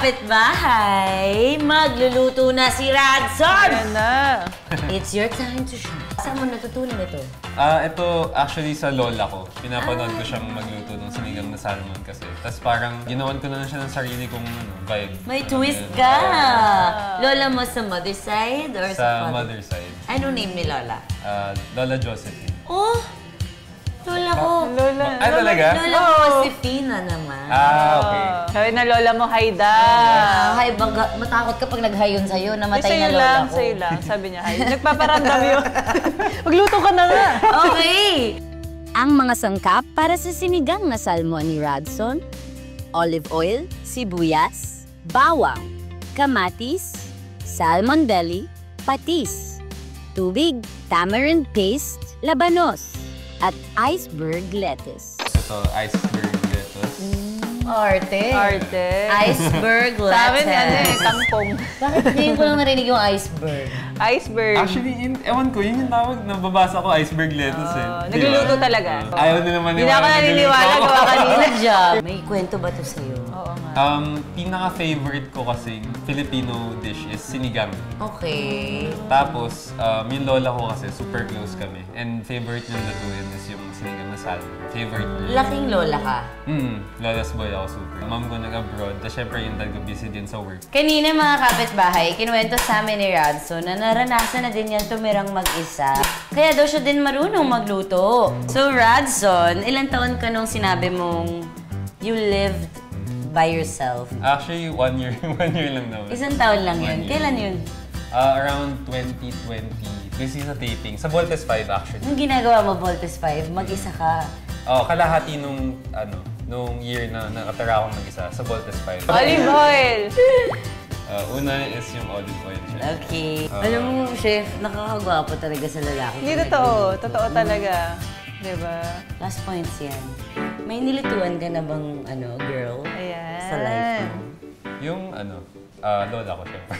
kapitbahay, magluluto na si Radson! Ayan na. It's your time to shine. Saan mo natutunan ito? Ito actually sa lola ko. Pinapanood ko siyang magluto ng sinigang na salmon kasi. Tapos parang ginawan ko na siya ng sarili kong vibe. May twist ka! Lola mo sa mother side or sa mother side. Anong name ni Lola? Lola Josephine. Oh! Lola ko. Lola. Ay, talaga? Lola ko si Fina naman. Okay. Sabi na lola mo, Haida. Hay, matakot ka pag nag-hayon sa'yo, namatay na lola ko. Sa'yo lang, sabi niya. Nagpaparamdam yun. Magluto ka na nga. Okay! Ang mga sangkap para sa sinigang na salmon ni Radson: olive oil, sibuyas, bawang, kamatis, salmon belly, patis, tubig, tamarind paste, labanos, at iceberg lettuce. Ito, iceberg lettuce. Arte. Iceberg lettuce. Sabi niya, kangkong. Bakit ngayon ko lang narinig yung iceberg? Iceberg. Actually, ewan ko, yun yung tawag. Nababasa ko iceberg lettuce Nagluluto talaga. Ayaw din naman Hindi na ako naniniwala, gawa kanina. Job. May kwento ba to sa'yo? Oo nga. Pinaka-favorite ko kasing Filipino dish is sinigang. Okay. Tapos, yung lola ko kasi super close kami. And favorite niyang lutuin is yung sinigang na salmon. Favorite niya. Laking lola ka. Lola's boy ako super. Mom ko nag-abroad. Tapos syempre yung dad ko busy din sa work. Kanina mga kapitbahay, kinuwento sa amin ni Radson na naranasan na din yan tumirang mag-isa. Kaya daw siya din marunong magluto. So Radson, ilang taon ka nung sinabi mong you lived by yourself? Actually, 1 year. 1 year lang naman. Isang taon lang yun. 1 year. Kailan yun? Around 2020. Busy sa taping. Sa Voltes 5 actually. Nung ginagawa mo Voltes 5, mag-isa ka. Kalahati nung year na nakatara akong mag-isa sa Voltes 5. Olive oil. Una is yung olive oil. Okay. Alam mo, chef, nakakagwapo talaga sa lalaki. Hindi totoo. Totoo talaga. Diba? Last points yan. May nilituan ka na bang, girl? Ayan. Sa life mo? Yung lola ko syempre.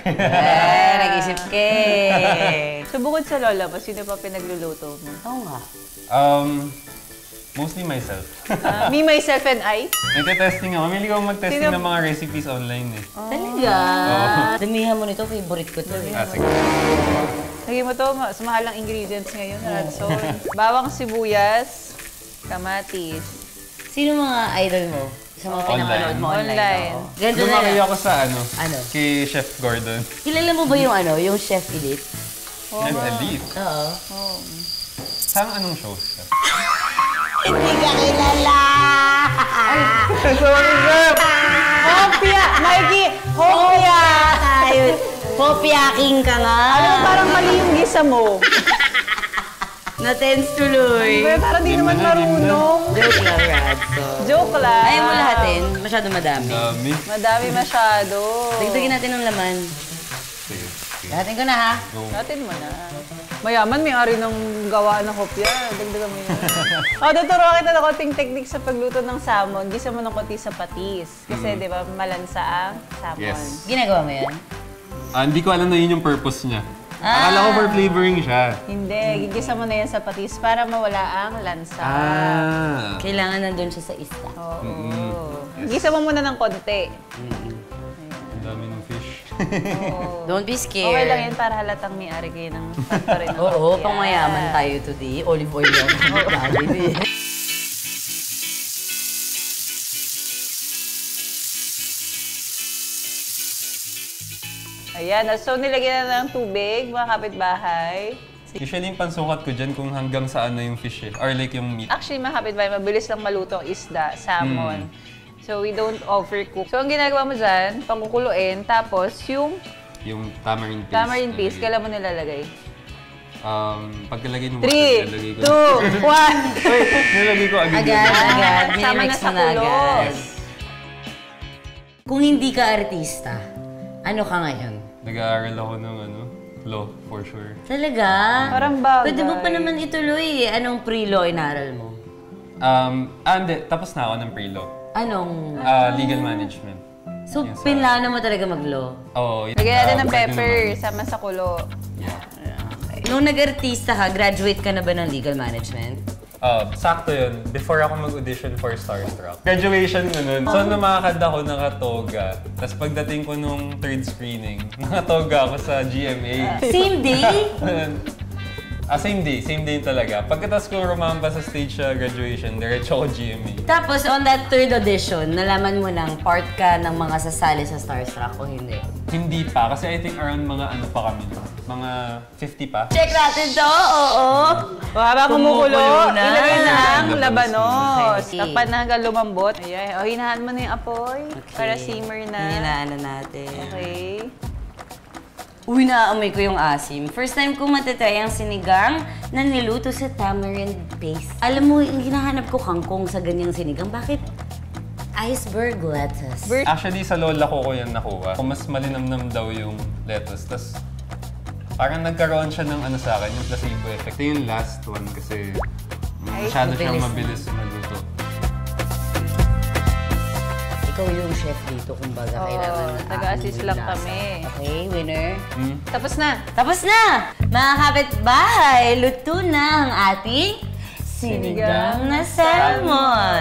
Nag-isip ka eh. So bukod sa lola mo, sino pa pinagluluto mo? Oo nga. Mostly myself. Me, myself, and I? Nagte-testing ako. Mahilig ako mag-testing ng mga recipes online eh. Talaga? Damihan mo nito, favorite ko to eh. Sige. Lagyan mo to, sa mahalang ingredients ngayon, Radson. Bawang sibuyas, kamatis. Sino mga idol mo? Sa mga pinapanood mo online? Online. Ganito na Lumaki lang. ako sa Ano? kay Chef Gordon. Kilala mo ba yung Chef Elite? Chef Elite. Oo. Saan anong show siya? Hindi ka kilala! Sorry, Chef! Hopia! Mikey! Hopia! Ayun. Popiaking ka nga. Alam mo, parang mali yung gisa mo. Na-tense tuloy. Parang di naman marunong. Joke lang, Radso. Joke lang. Ayaw mo lahatin. Masyado madami. Dami. Madami masyado. Dagdagin natin ng laman. Sige. Lahatin ko na ha. Natin mo na. Mayaman, may-ari ng gawa ng hopya. Dagdagan mo yun. Tuturuan kita ng konting technique sa pagluto ng salmon. Gisa mo ng konti sa patis. Kasi, di ba, malansa ang salmon. Yes. Ginagawa mo yan? Hindi ko alam na yun yung purpose niya. Akala ko for flavoring siya. Hindi, gigisa mo na yan sa patis para mawala ang lansa. Kailangan nandun siya sa isda. Oo. Gisa mo muna ng konti. Ang dami ng fish. Don't be scared. Okay lang yan para halatang may-ari kayo ng factory ng Oo, hopya. pang mayaman tayo today. Olive oil lang. Ayan, so nilagyan na ng tubig, mga kapitbahay. Usually yung pansukat ko dyan kung hanggang saan na yung fish eh. Or like yung meat. Actually, mga kapitbahay, mabilis lang maluto ang isda, salmon. So we don't overcook. So ang ginagawa mo dyan, pangkukuluin, tapos yung Yung tamarind paste. tamarind paste, kailan mo nilalagay? Pagkalagay ng 3, 2, 1! nilagay ko agad. Agad. Sama Minimix na sa mo na kulo. agad. Kung hindi ka artista, ano ka ngayon? Nag-aaral ako ng law for sure. Talaga? Parang bagay. Pwede mo pa naman ituloy. Anong pre-law inaral mo? Hindi. Tapos na ako ng pre-law. Anong? Legal management. So, Yung sa- pinlano mo talaga mag-law? Oo. Lagyan natin ng pepper, sama sa kulo. Yeah. Nung nag-artista ka, graduate ka na ba ng legal management? Sakto yun. Before ako mag-audition for Starstruck. Graduation ko nun. So, numakad ako nakatoga. Tapos pagdating ko nung third screening, nakatoga ako sa GMA. Same day? Same day talaga. Pagkatapos ko rumamba sa stage sa graduation, diretso ako GMA. Tapos, on that third audition, nalaman mo nang part ka ng mga sasali sa Starstruck o hindi? Hindi pa, kasi I think around mga ano pa kami. Mga 50 pa. Check natin to, oo. O, habang kumukulo, Kumukulo na. ilagay na ang Okay. labanos. Okay. Takpan na hanggang lumambot. Ayan. O, hinahan mo na yung apoy para simmer na. Hinilaan na natin. Okay. Uy, naaamoy ko yung asim. First time ko matatry ang sinigang na niluto sa tamarind paste. Alam mo, yung hinahanap ko kangkong sa ganyang sinigang. Bakit iceberg lettuce? Actually, sa lola ko yan nakuha. Kung mas malinamnam daw yung lettuce. Tapos, parang nagkaroon siya ng ano sa akin, yung placebo effect. Ito yung last one kasi masyado siyang mabilis magluto. Ikaw yung chef dito, kumbaga. Kailangan na taga-assist lang kami. Okay, winner. Tapos na. Tapos na! Mga kapitbahay, luto na ang ating sinigang na salmon.